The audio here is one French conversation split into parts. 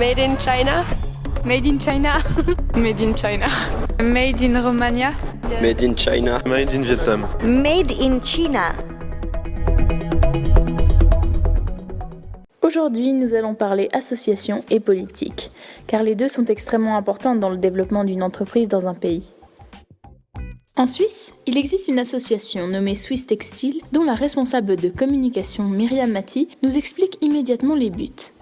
Made in China. Made in China. Made in China. Made in Romania. Made in China. Made in Vietnam. Made in China. Aujourd'hui, nous allons parler association et politique, car les deux sont extrêmement importantes dans le développement d'une entreprise dans un pays. En Suisse, il existe une association nommée Swiss Textile, dont la responsable de communication Myriam Mati nous explique immédiatement les buts.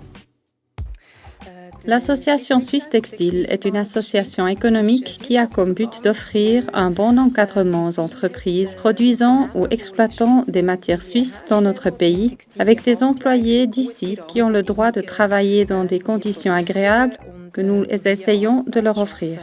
L'association Swiss Textile est une association économique qui a comme but d'offrir un bon encadrement aux entreprises produisant ou exploitant des matières suisses dans notre pays, avec des employés d'ici qui ont le droit de travailler dans des conditions agréables que nous essayons de leur offrir.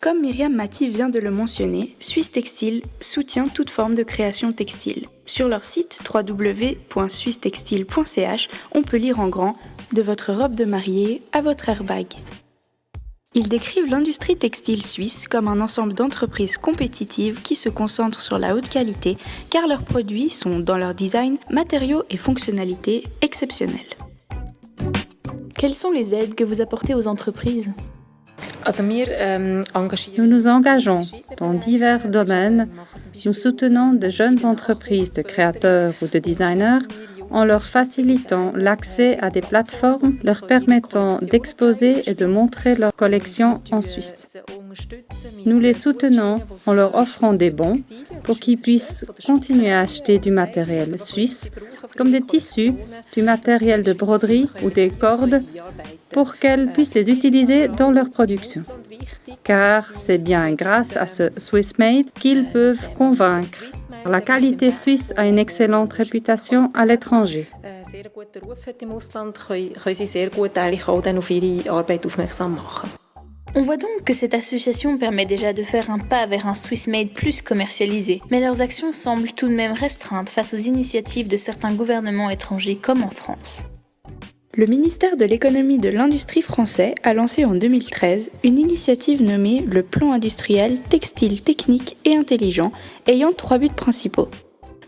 Comme Myriam Mati vient de le mentionner, Swiss Textile soutient toute forme de création textile. Sur leur site www.swisstextile.ch, on peut lire en grand « De votre robe de mariée à votre airbag ». Ils décrivent l'industrie textile suisse comme un ensemble d'entreprises compétitives qui se concentrent sur la haute qualité car leurs produits sont, dans leur design, matériaux et fonctionnalités exceptionnels. Quelles sont les aides que vous apportez aux entreprises ? Nous nous engageons dans divers domaines. Nous soutenons de jeunes entreprises de créateurs ou de designers en leur facilitant l'accès à des plateformes leur permettant d'exposer et de montrer leurs collections en Suisse. Nous les soutenons en leur offrant des bons pour qu'ils puissent continuer à acheter du matériel suisse, comme des tissus, du matériel de broderie ou des cordes, pour qu'elles puissent les utiliser dans leur production. Car c'est bien grâce à ce Swiss Made qu'ils peuvent convaincre. La qualité suisse a une excellente réputation à l'étranger. On voit donc que cette association permet déjà de faire un pas vers un Swiss Made plus commercialisé, mais leurs actions semblent tout de même restreintes face aux initiatives de certains gouvernements étrangers comme en France. Le ministère de l'économie et de l'industrie français a lancé en 2013 une initiative nommée le Plan industriel textile technique et intelligent, ayant 3 buts principaux.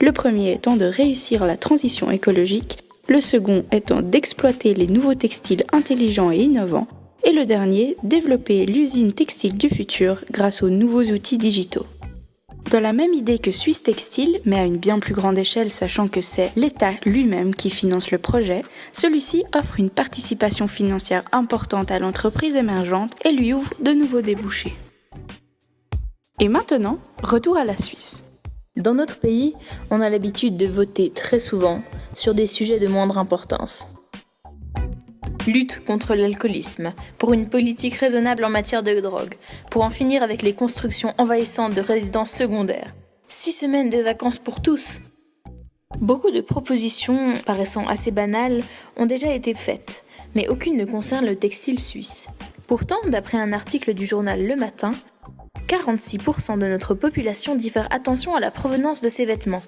Le premier étant de réussir la transition écologique, le second étant d'exploiter les nouveaux textiles intelligents et innovants, et le dernier, développer l'usine textile du futur grâce aux nouveaux outils digitaux. Dans la même idée que Swiss Textile, mais à une bien plus grande échelle sachant que c'est l'État lui-même qui finance le projet, celui-ci offre une participation financière importante à l'entreprise émergente et lui ouvre de nouveaux débouchés. Et maintenant, retour à la Suisse. Dans notre pays, on a l'habitude de voter très souvent sur des sujets de moindre importance. Lutte contre l'alcoolisme, pour une politique raisonnable en matière de drogue, pour en finir avec les constructions envahissantes de résidences secondaires. 6 semaines de vacances pour tous. Beaucoup de propositions, paraissant assez banales, ont déjà été faites, mais aucune ne concerne le textile suisse. Pourtant, d'après un article du journal Le Matin, 46% de notre population dit faire attention à la provenance de ses vêtements.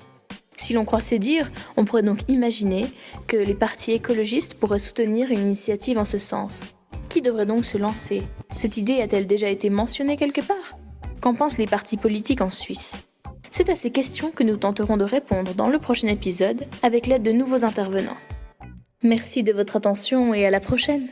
Si l'on croit ces dires, on pourrait donc imaginer que les partis écologistes pourraient soutenir une initiative en ce sens. Qui devrait donc se lancer ? Cette idée a-t-elle déjà été mentionnée quelque part ? Qu'en pensent les partis politiques en Suisse ? C'est à ces questions que nous tenterons de répondre dans le prochain épisode avec l'aide de nouveaux intervenants. Merci de votre attention et à la prochaine.